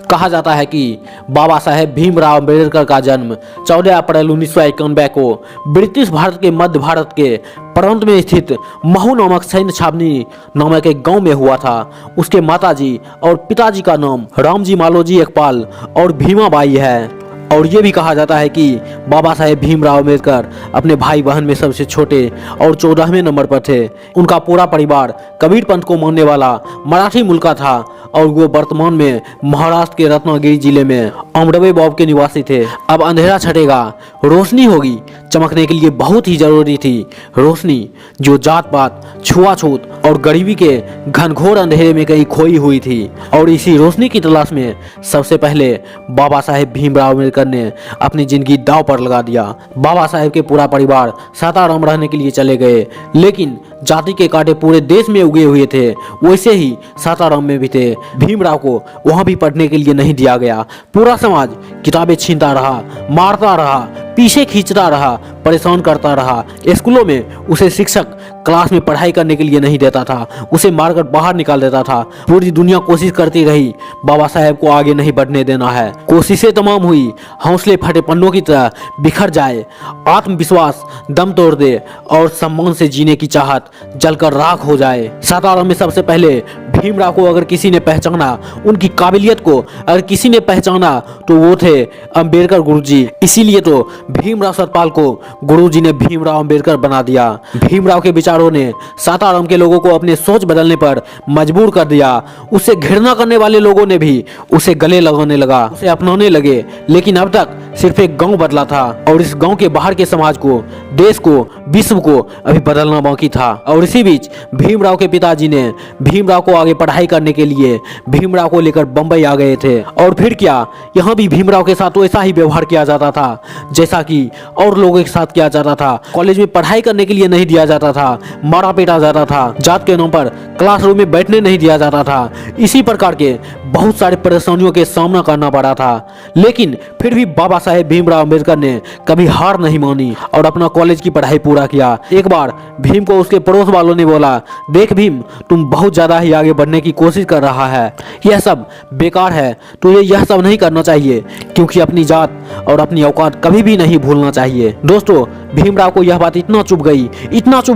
कहा जाता है कि बाबा साहेब भीमराव अम्बेडकर का जन्म 14 अप्रैल 1991 को ब्रिटिश भारत के मध्य भारत के प्रांत में स्थित महू नामक सैन्य छावनी नामक एक गांव में हुआ था। उसके माताजी और पिताजी का नाम रामजी मालोजी एकपाल और भीमाबाई है। और ये भी कहा जाता है कि बाबा साहेब भीमराव अम्बेडकर अपने भाई बहन में सबसे छोटे और 14वें नंबर पर थे। उनका पूरा परिवार कबीर पंथ को मानने वाला मराठी मूल का था और वो वर्तमान में महाराष्ट्र के रत्नागिरी जिले में अमरवे बॉब के निवासी थे। अब अंधेरा छटेगा, रोशनी होगी, चमकने के लिए बहुत ही जरूरी थी रोशनी, जो जात पात, छुआछूत और गरीबी के घनघोर अंधेरे में कहीं खोई हुई थी। और इसी रोशनी की तलाश में सबसे पहले बाबा साहेब भीमराव अम्बेडकर ने अपनी जिंदगी दांव पर लगा दिया। बाबा साहेब के पूरा परिवार सासाराम रहने के लिए चले गए, लेकिन जाति के कांटे पूरे देश में उगे हुए थे, वैसे ही सासाराम में भी थे। भीमराव को वहां भी पढ़ने के लिए नहीं दिया गया। पूरा समाज किताबें छीनता रहा, मारता रहा, पीछे खींचता रहा, परेशान करता रहा। स्कूलों में उसे शिक्षक क्लास में पढ़ाई करने के लिए नहीं देता था, उसे मारकर बाहर निकाल देता था। पूरी दुनिया कोशिश करती रही बाबा साहेब को आगे नहीं बढ़ने देना है। कोशिशें तमाम हुई, हौसले फटे पन्नों की तरह बिखर जाए, आत्मविश्वास दम तोड़ दे और सम्मान से जीने की चाहत जलकर राख हो जाए। सासाराम में सबसे पहले भीमराव को अगर किसी ने पहचाना, उनकी काबिलियत को अगर किसी ने पहचाना, तो वो थे अम्बेडकर गुरुजी। इसीलिए तो भीमराव सतपाल को गुरुजी ने भीमराव अम्बेडकर बना दिया। भीमराव के विचारों ने सासाराम के लोगों को अपने सोच बदलने पर मजबूर कर दिया। उसे घृणा करने वाले लोगों ने भी उसे गले लगाने लगा, उसे अपनाने लगे। लेकिन अब तक सिर्फ एक गांव बदला था और इस गांव के बाहर के समाज को, देश को, विश्व को अभी बदलना बाकी था। और इसी बीच भीमराव के पिताजी ने भीमराव को आगे पढ़ाई करने के लिए भीमराव को लेकर बंबई आ गए थे। और फिर क्या, यहाँ भी भीमराव के साथ वैसा ही व्यवहार किया जाता था जैसा कि और लोगों के साथ किया जाता था। कॉलेज में पढ़ाई करने के लिए नहीं दिया जाता था, मारा पीटा जाता था, जात के नाम पर क्लासरूम में बैठने नहीं दिया जाता था। इसी प्रकार के बहुत सारे परेशानियों के सामना करना पड़ा था। लेकिन फिर भी बाबा साहेब भीमराव अम्बेडकर ने कभी हार नहीं मानी और अपना कॉलेज की पढ़ाई पूरा किया। एक बार भीम को उसके पड़ोस वालों ने बोला, देख भीम, तुम बहुत ज्यादा ही आगे बढ़ने की कोशिश कर रहा है, यह सब बेकार है, तुझे यह सब नहीं करना चाहिए, क्योंकि अपनी जात और अपनी औकात कभी भी नहीं भूलना चाहिए। दोस्तों, भीमराव को यह बात इतना चुभ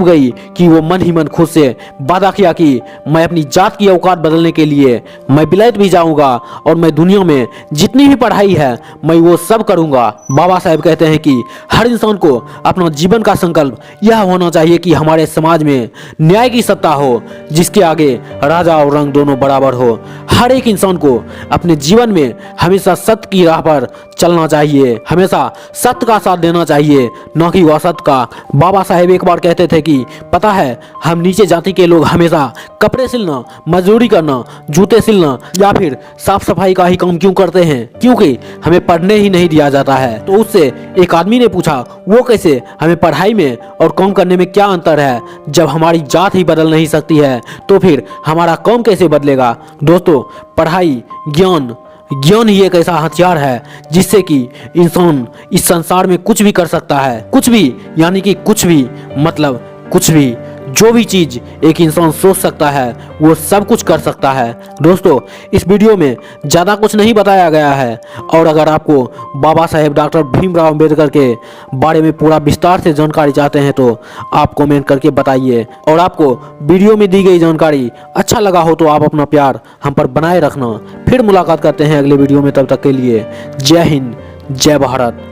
गई कि वो मन ही मन खुद से वादा किया कि मैं अपनी जात की औकात बदलने के लिए मैं विलायत भी जाऊंगा और मैं दुनिया में जितनी भी पढ़ाई है मैं वो सब करूंगा। बाबा साहेब कहते हैं कि हर इंसान को अपना जीवन का संकल्प यह होना चाहिए कि हमारे समाज में न्याय की सत्ता हो, जिसके आगे राजा और रंग दोनों बराबर हो। हर एक इंसान को अपने जीवन में हमेशा सत्य की राह पर चलना चाहिए, हमेशा सत्य का साथ देना चाहिए, न कि असत्य का। बाबा साहेब एक बार कहते थे कि पता है, हम नीचे जाति के लोग हमेशा कपड़े सिलना, मजदूरी करना, जूते सिलना या फिर साफ सफाई का ही काम क्यों करते हैं, क्योंकि हमें पढ़ने ही नहीं दिया जाता है। तो उससे एक आदमी ने पूछा, वो कैसे, हमें पढ़ाई में और काम करने में क्या अंतर है? जब हमारी जात ही बदल नहीं सकती है तो फिर हमारा काम कैसे बदलेगा? दोस्तों, पढ़ाई, ज्ञान ही एक ऐसा हथियार है जिससे कि इंसान इस संसार में कुछ भी कर सकता है। कुछ भी यानी कि कुछ भी मतलब कुछ भी, जो भी चीज एक इंसान सोच सकता है वो सब कुछ कर सकता है। दोस्तों, इस वीडियो में ज़्यादा कुछ नहीं बताया गया है और अगर आपको बाबा साहेब डॉक्टर भीमराव अम्बेडकर के बारे में पूरा विस्तार से जानकारी चाहते हैं तो आप कमेंट करके बताइए। और आपको वीडियो में दी गई जानकारी अच्छा लगा हो तो आप अपना प्यार हम पर बनाए रखना। फिर मुलाकात करते हैं अगले वीडियो में, तब तक के लिए जय हिंद, जय भारत।